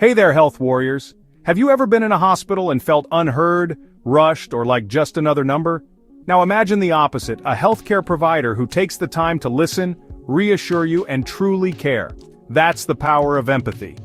Hey there, health warriors. Have you ever been in a hospital and felt unheard, rushed, or like just another number? Now imagine the opposite, a healthcare provider who takes the time to listen, reassure you, and truly care. That's the power of empathy.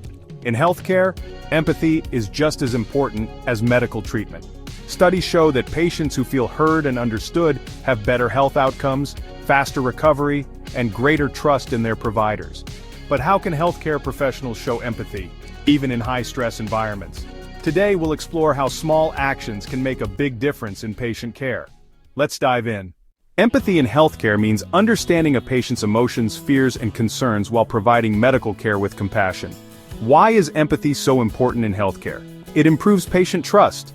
In healthcare, empathy is just as important as medical treatment. Studies show that patients who feel heard and understood have better health outcomes, faster recovery, and greater trust in their providers. But how can healthcare professionals show empathy, even in high-stress environments? Today we'll explore how small actions can make a big difference in patient care. Let's dive in. Empathy in healthcare means understanding a patient's emotions, fears, and concerns while providing medical care with compassion. Why is empathy so important in healthcare? It improves patient trust.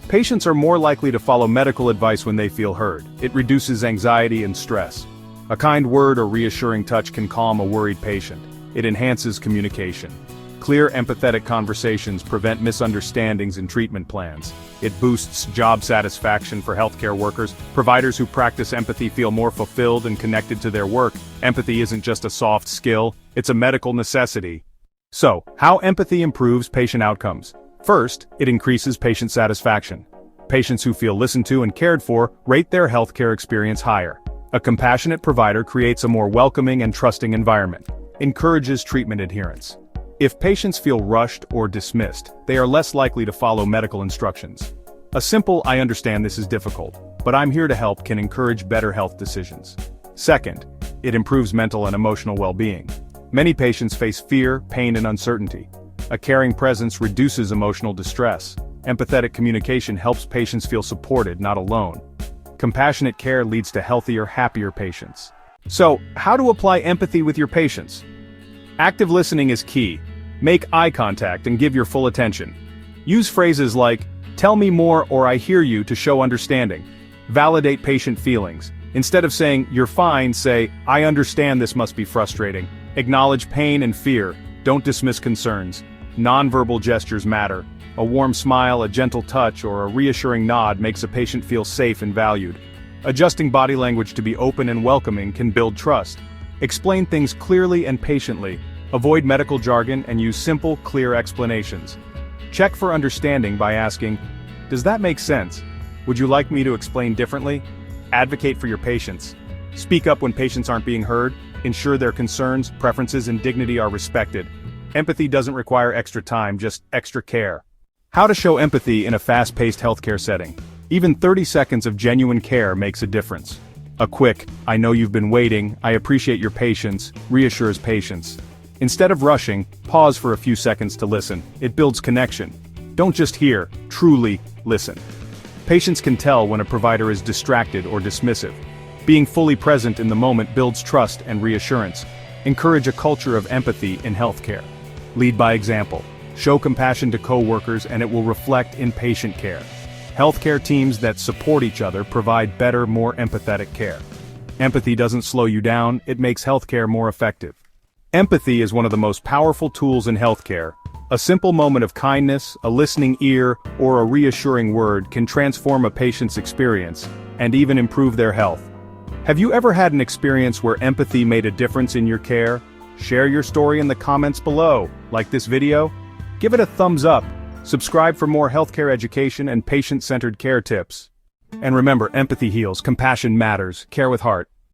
Patients are more likely to follow medical advice when they feel heard. It reduces anxiety and stress. A kind word or reassuring touch can calm a worried patient. It enhances communication. Clear, empathetic conversations prevent misunderstandings in treatment plans. It boosts job satisfaction for healthcare workers. Providers who practice empathy feel more fulfilled and connected to their work. Empathy isn't just a soft skill, it's a medical necessity. So, how empathy improves patient outcomes? First, it increases patient satisfaction. Patients who feel listened to and cared for rate their healthcare experience higher. A compassionate provider creates a more welcoming and trusting environment. Encourages treatment adherence. If patients feel rushed or dismissed, they are less likely to follow medical instructions. A simple "I understand this is difficult, but I'm here to help" can encourage better health decisions. Second, it improves mental and emotional well-being. Many patients face fear, pain, and uncertainty. A caring presence reduces emotional distress. Empathetic communication helps patients feel supported, not alone. Compassionate care leads to healthier, happier patients. So, how to apply empathy with your patients? Active listening is key. Make eye contact and give your full attention. Use phrases like, "Tell me more" or "I hear you" to show understanding. Validate patient feelings. Instead of saying, "You're fine," say, "I understand this must be frustrating." Acknowledge pain and fear. Don't dismiss concerns. Nonverbal gestures matter. A warm smile, a gentle touch, or a reassuring nod makes a patient feel safe and valued. Adjusting body language to be open and welcoming can build trust. Explain things clearly and patiently. Avoid medical jargon and use simple, clear explanations. Check for understanding by asking, "Does that make sense? Would you like me to explain differently?" Advocate for your patients. Speak up when patients aren't being heard. Ensure their concerns, preferences, and dignity are respected. Empathy doesn't require extra time, just extra care. How to show empathy in a fast-paced healthcare setting. Even 30 seconds of genuine care makes a difference. A quick, "I know you've been waiting, I appreciate your patience," reassures patients. Instead of rushing, pause for a few seconds to listen. It builds connection. Don't just hear, truly listen. Patients can tell when a provider is distracted or dismissive. Being fully present in the moment builds trust and reassurance. Encourage a culture of empathy in healthcare. Lead by example. Show compassion to co-workers and it will reflect in patient care. Healthcare teams that support each other provide better, more empathetic care. Empathy doesn't slow you down, it makes healthcare more effective. Empathy is one of the most powerful tools in healthcare. A simple moment of kindness, a listening ear, or a reassuring word can transform a patient's experience and even improve their health. Have you ever had an experience where empathy made a difference in your care? Share your story in the comments below. Like this video? Give it a thumbs up. Subscribe for more healthcare education and patient-centered care tips. And remember, empathy heals, compassion matters, care with heart.